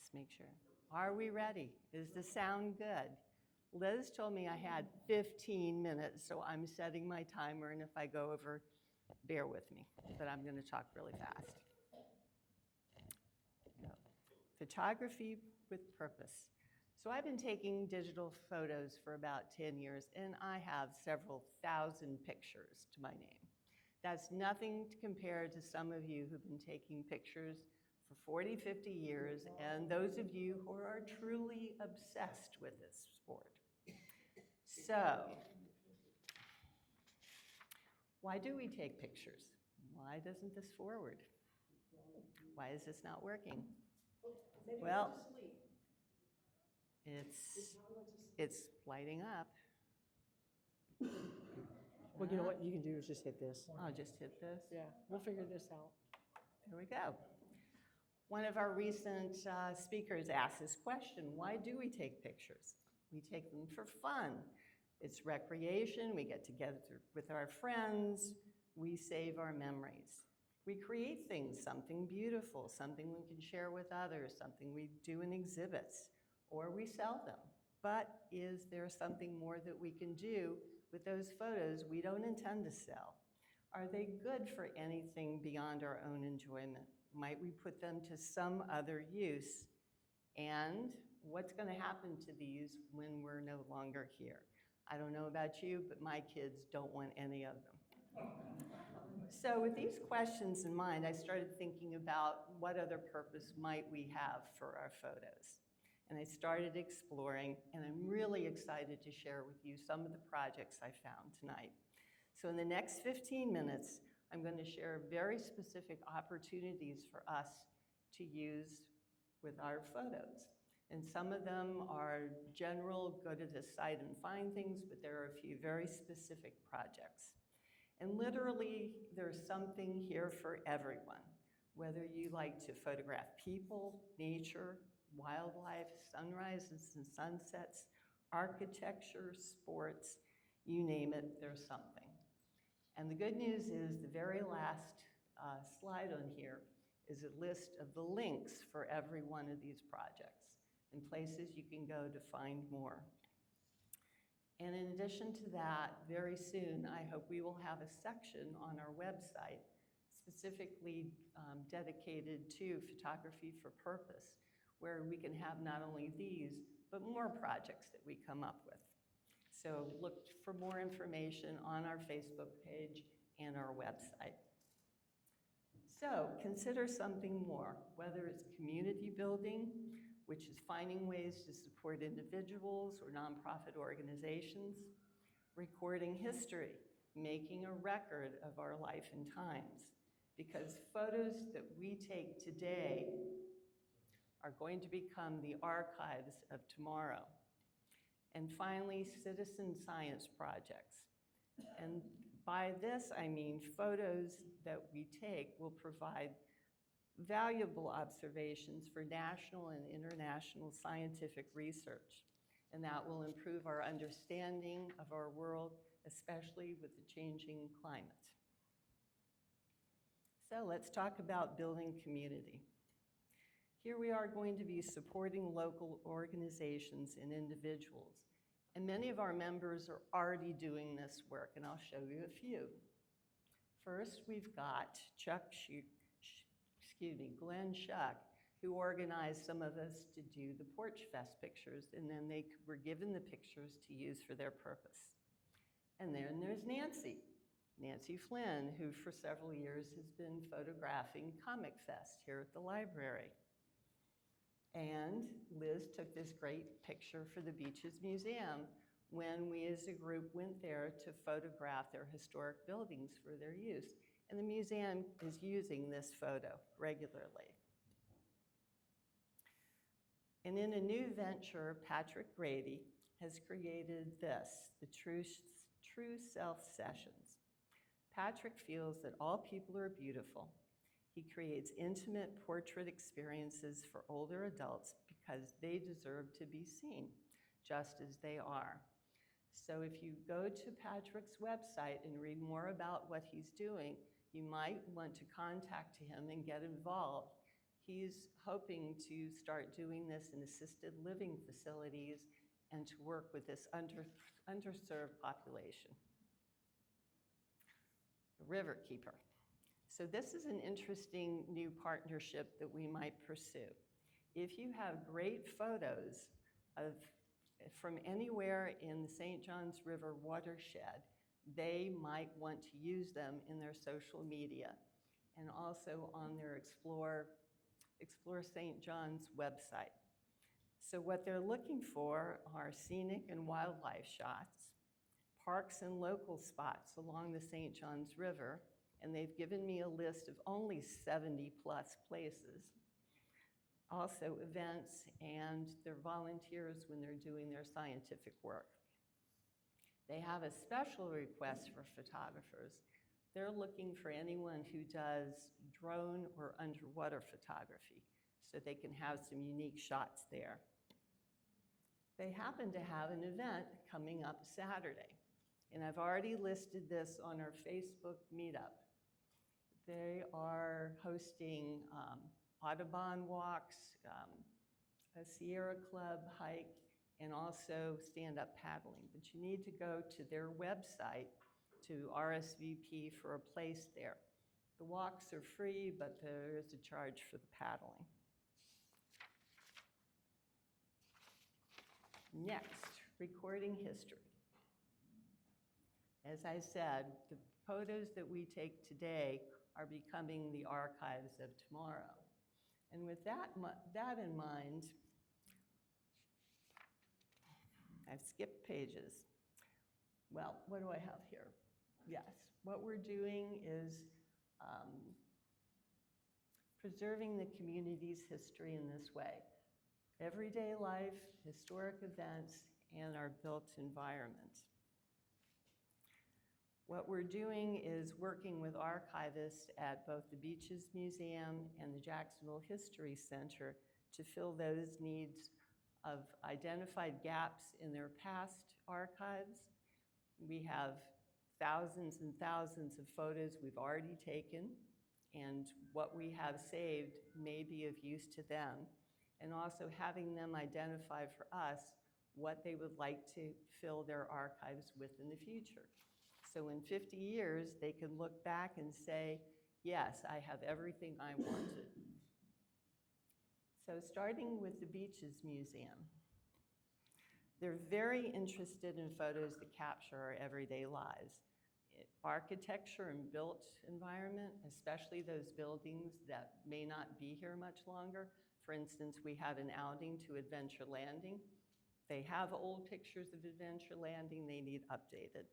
Let's make sure. Are we ready? Is the sound good? Liz told me I had 15 minutes, so I'm setting my timer, and if I go over, bear with me, but I'm going to talk really fast. Photography with purpose. So I've been taking digital photos for about 10 years, and I have several thousand pictures to my name. That's nothing to compare to some of you who've been taking pictures for 40, 50 years, and those of you who are truly obsessed with this sport. So, why do we take pictures? Why doesn't this forward? Why is this not working? Well, it's lighting up. Well, you know what you can do is just hit this. I'll just hit this. Yeah, we'll figure this out. There we go. One of our recent speakers asked this question: why do we take pictures? We take them for fun. It's recreation. We get together with our friends. We save our memories. We create things, something beautiful, something we can share with others, something we do in exhibits, or we sell them. But is there something more that we can do with those photos we don't intend to sell? Are they good for anything beyond our own enjoyment? Might we put them to some other use? And what's going to happen to these when we're no longer here? I don't know about you, but my kids don't want any of them. So with these questions in mind, I started thinking about what other purpose might we have for our photos. And I started exploring, and I'm really excited to share with you some of the projects I found tonight. So in the next 15 minutes, I'm going to share very specific opportunities for us to use with our photos. And some of them are general, go to the site and find things, but there are a few very specific projects. And literally, there's something here for everyone, whether you like to photograph people, nature, wildlife, sunrises and sunsets, architecture, sports, you name it, there's something. And the good news is the very last slide on here is a list of the links for every one of these projects and places you can go to find more. And in addition to that, very soon, I hope we will have a section on our website specifically dedicated to photography for purpose, where we can have not only these, but more projects that we come up with. So look for more information on our Facebook page and our website. So consider something more, whether it's community building, which is finding ways to support individuals or nonprofit organizations, recording history, making a record of our life and times, because photos that we take today are going to become the archives of tomorrow. And finally, citizen science projects. And by this, I mean photos that we take will provide valuable observations for national and international scientific research. And that will improve our understanding of our world, especially with the changing climate. So let's talk about building community. Here we are going to be supporting local organizations and individuals. And many of our members are already doing this work, and I'll show you a few. First, we've got Glenn Schuck, who organized some of us to do the Porch Fest pictures, and then they were given the pictures to use for their purpose. And then there's Nancy Flynn, who for several years has been photographing Comic Fest here at the library. And Liz took this great picture for the Beaches Museum when we as a group went there to photograph their historic buildings for their use. And the museum is using this photo regularly. And in a new venture, Patrick Grady has created this, the True Self Sessions. Patrick feels that all people are beautiful. He creates intimate portrait experiences for older adults because they deserve to be seen, just as they are. So if you go to Patrick's website and read more about what he's doing, you might want to contact him and get involved. He's hoping to start doing this in assisted living facilities and to work with this underserved population. The Riverkeeper. So this is an interesting new partnership that we might pursue. If you have great photos from anywhere in the St. Johns River watershed, they might want to use them in their social media and also on their Explore St. John's website. So what they're looking for are scenic and wildlife shots, parks and local spots along the St. Johns River, and they've given me a list of only 70+ places. Also events and their volunteers when they're doing their scientific work. They have a special request for photographers. They're looking for anyone who does drone or underwater photography so they can have some unique shots there. They happen to have an event coming up Saturday, and I've already listed this on our Facebook meetup. They are hosting Audubon walks, a Sierra Club hike, and also stand-up paddling. But you need to go to their website to RSVP for a place there. The walks are free, but there is a charge for the paddling. Next, recording history. As I said, the photos that we take today are becoming the archives of tomorrow. And with that in mind, I've skipped pages. Well, what do I have here? Yes, what we're doing is preserving the community's history in this way. Everyday life, historic events, and our built environment. What we're doing is working with archivists at both the Beaches Museum and the Jacksonville History Center to fill those needs of identified gaps in their past archives. We have thousands and thousands of photos we've already taken, and what we have saved may be of use to them, and also having them identify for us what they would like to fill their archives with in the future. So in 50 years, they can look back and say, yes, I have everything I wanted. So starting with the Beaches Museum. They're very interested in photos that capture our everyday lives. Architecture and built environment, especially those buildings that may not be here much longer. For instance, we had an outing to Adventure Landing. They have old pictures of Adventure Landing they need updated.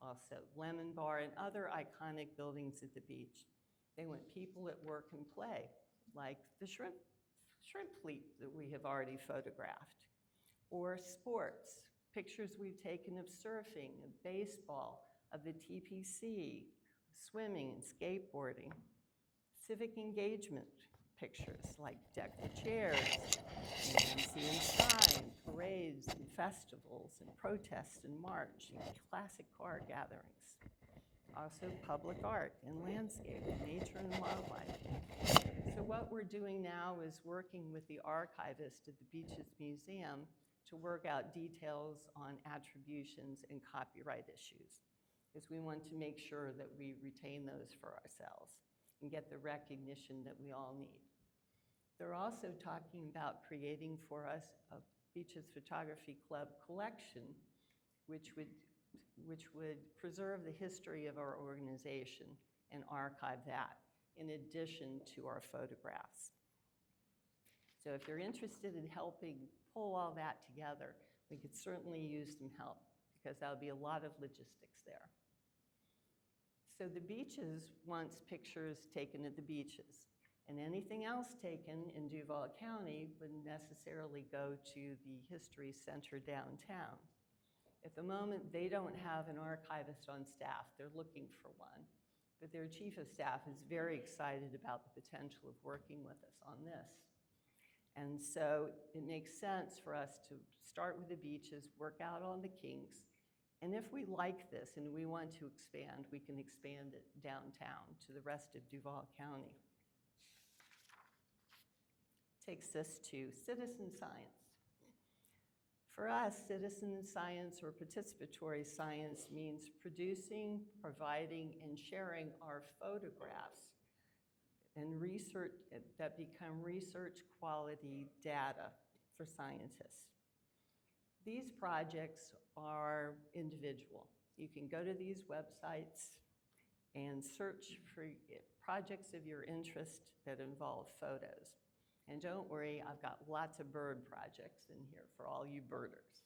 Also, Lemon Bar and other iconic buildings at the beach. They want people at work and play, like the shrimp fleet that we have already photographed. Or sports, pictures we've taken of surfing, of baseball, of the TPC, swimming and skateboarding. Civic engagement pictures like Deck the Chairs, and See Inside, parades and festivals and protests and march, and classic car gatherings. Also public art and landscape, nature and wildlife. So what we're doing now is working with the archivist at the Beaches Museum to work out details on attributions and copyright issues, because we want to make sure that we retain those for ourselves and get the recognition that we all need. They're also talking about creating for us a Beaches Photography Club collection, which would preserve the history of our organization and archive that in addition to our photographs. So if you're interested in helping pull all that together, we could certainly use some help, because that'll be a lot of logistics there. So the Beaches wants pictures taken at the beaches, and anything else taken in Duval County wouldn't necessarily go to the History Center downtown. At the moment, they don't have an archivist on staff. They're looking for one, but their chief of staff is very excited about the potential of working with us on this. And so it makes sense for us to start with the beaches, work out on the kinks, and if we like this and we want to expand, we can expand it downtown to the rest of Duval County. takes us to citizen science. For us, citizen science or participatory science means producing, providing, and sharing our photographs and research that become research quality data for scientists. These projects are individual. You can go to these websites and search for projects of your interest that involve photos. And don't worry, I've got lots of bird projects in here for all you birders.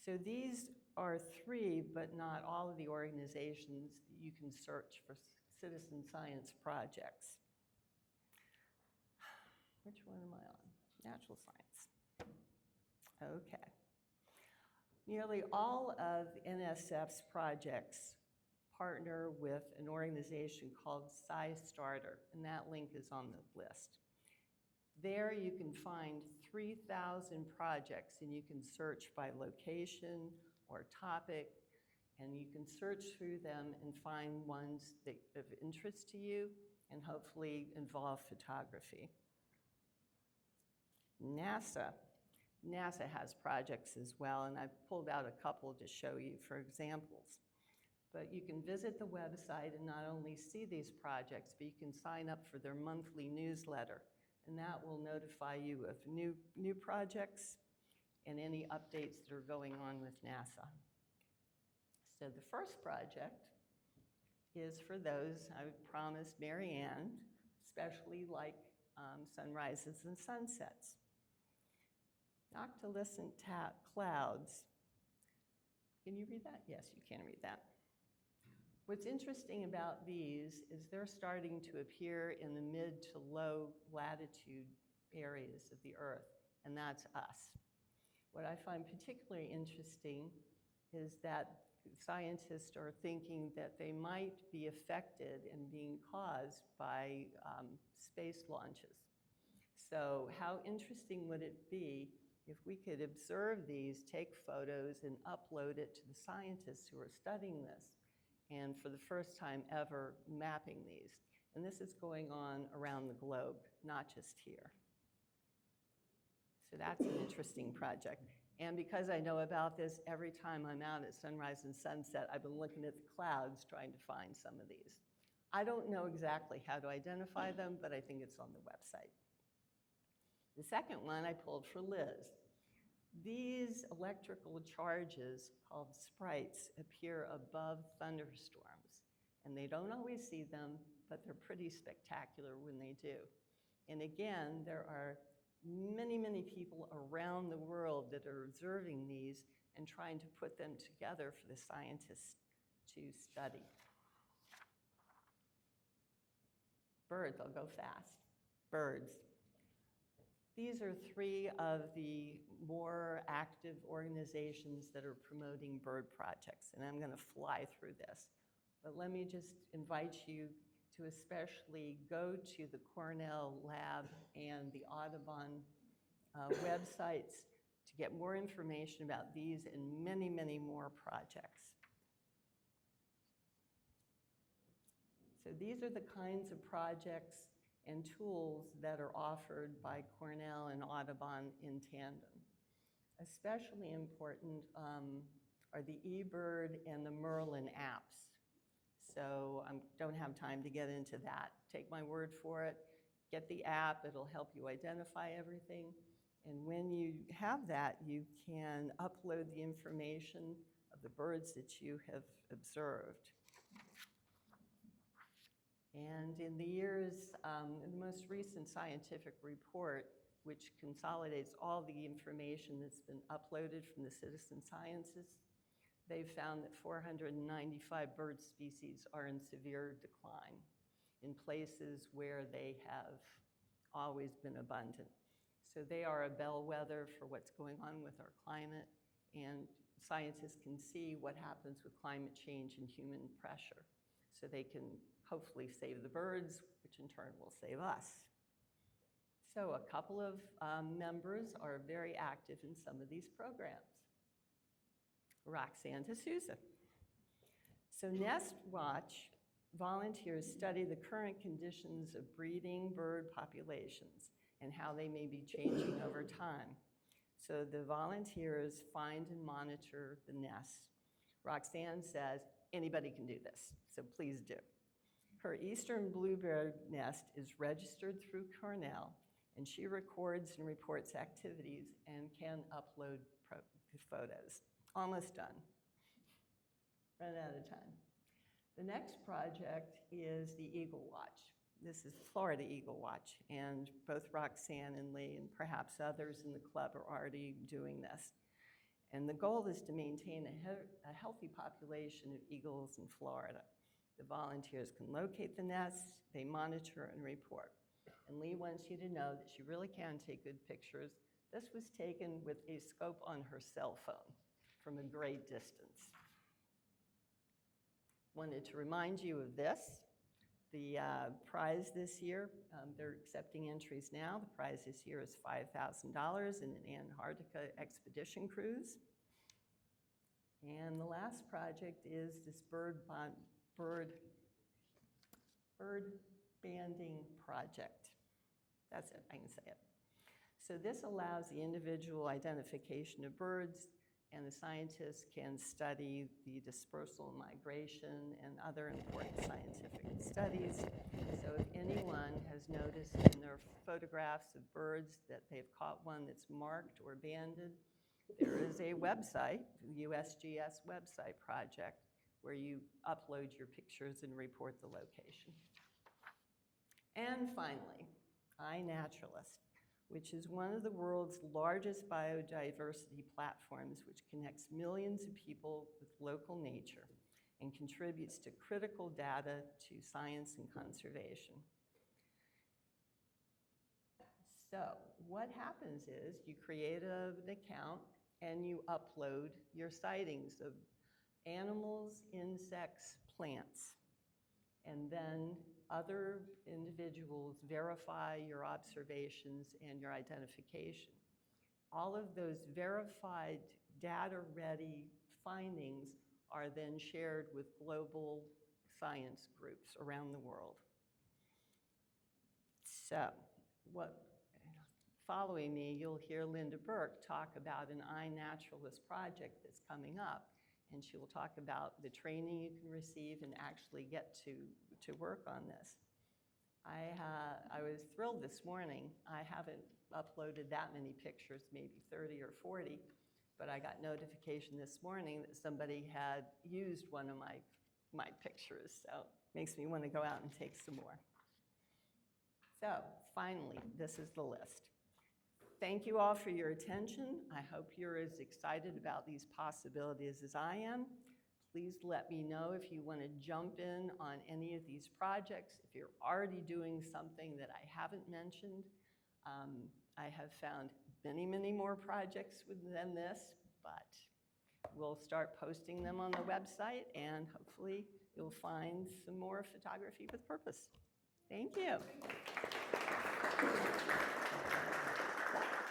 So these are 3, but not all of the organizations that you can search for citizen science projects. Which one am I on? Natural science. Okay. Nearly all of NSF's projects partner with an organization called SciStarter, and that link is on the list. There you can find 3,000 projects, and you can search by location or topic, and you can search through them and find ones that of interest to you and hopefully involve photography. NASA has projects as well, and I've pulled out a couple to show you for examples. But you can visit the website and not only see these projects, but you can sign up for their monthly newsletter, and that will notify you of new projects and any updates that are going on with NASA. So the first project is for those I promised Mary Ann, especially like sunrises and sunsets. Noctilucent clouds. Can you read that? Yes, you can read that. What's interesting about these is they're starting to appear in the mid to low latitude areas of the Earth, and that's us. What I find particularly interesting is that scientists are thinking that they might be affected and being caused by space launches. So how interesting would it be if we could observe these, take photos, and upload it to the scientists who are studying this, and for the first time ever mapping these. And this is going on around the globe, not just here. So that's an interesting project. And because I know about this, every time I'm out at sunrise and sunset, I've been looking at the clouds trying to find some of these. I don't know exactly how to identify them, but I think it's on the website. The second one I pulled for Liz. These electrical charges called sprites appear above thunderstorms, and they don't always see them, but they're pretty spectacular when they do. And again, there are many, many people around the world that are observing these and trying to put them together for the scientists to study. Birds, I'll go fast. Birds. These are 3 of the more active organizations that are promoting bird projects, and I'm going to fly through this. But let me just invite you to especially go to the Cornell Lab and the Audubon websites to get more information about these and many, many more projects. So these are the kinds of projects and tools that are offered by Cornell and Audubon in tandem. Especially important are the eBird and the Merlin apps. So I don't have time to get into that. Take my word for it. Get the app, it'll help you identify everything. And when you have that, you can upload the information of the birds that you have observed. And in the years, in the most recent scientific report, which consolidates all the information that's been uploaded from the citizen sciences, they've found that 495 bird species are in severe decline in places where they have always been abundant. So they are a bellwether for what's going on with our climate, and scientists can see what happens with climate change and human pressure. So they can hopefully save the birds, which in turn will save us. So a couple of members are very active in some of these programs. Roxanne D'Souza. So Nest Watch volunteers study the current conditions of breeding bird populations and how they may be changing over time. So the volunteers find and monitor the nests. Roxanne says, anybody can do this, so please do. Her eastern bluebird nest is registered through Cornell, and she records and reports activities and can upload photos. Almost done. Run out of time. The next project is the Eagle Watch. This is Florida Eagle Watch, and both Roxanne and Lee and perhaps others in the club are already doing this. And the goal is to maintain a healthy population of eagles in Florida. The volunteers can locate the nests, they monitor and report. And Lee wants you to know that she really can take good pictures. This was taken with a scope on her cell phone from a great distance. Wanted to remind you of this. The prize this year, they're accepting entries now. The prize this year is $5,000 in an Antarctica expedition cruise. And the last project is this bird banding project. That's it, I can say it. So this allows the individual identification of birds, and the scientists can study the dispersal and migration and other important scientific studies. So if anyone has noticed in their photographs of birds that they've caught one that's marked or banded, there is a website, the USGS website project, where you upload your pictures and report the location. And finally, iNaturalist, which is one of the world's largest biodiversity platforms, which connects millions of people with local nature and contributes to critical data to science and conservation. So what happens is you create an account and you upload your sightings of animals, insects, plants, and then other individuals verify your observations and your identification. All of those verified, data-ready findings are then shared with global science groups around the world. So, following me, you'll hear Linda Burke talk about an iNaturalist project that's coming up, and she will talk about the training you can receive and actually get to work on this. I was thrilled this morning. I haven't uploaded that many pictures, maybe 30 or 40, but I got notification this morning that somebody had used one of my pictures, so it makes me want to go out and take some more. So finally, this is the list. Thank you all for your attention. I hope you're as excited about these possibilities as I am. Please let me know if you want to jump in on any of these projects. If you're already doing something that I haven't mentioned, I have found many, many more projects than this, but we'll start posting them on the website, and hopefully you'll find some more photography with purpose. Thank you.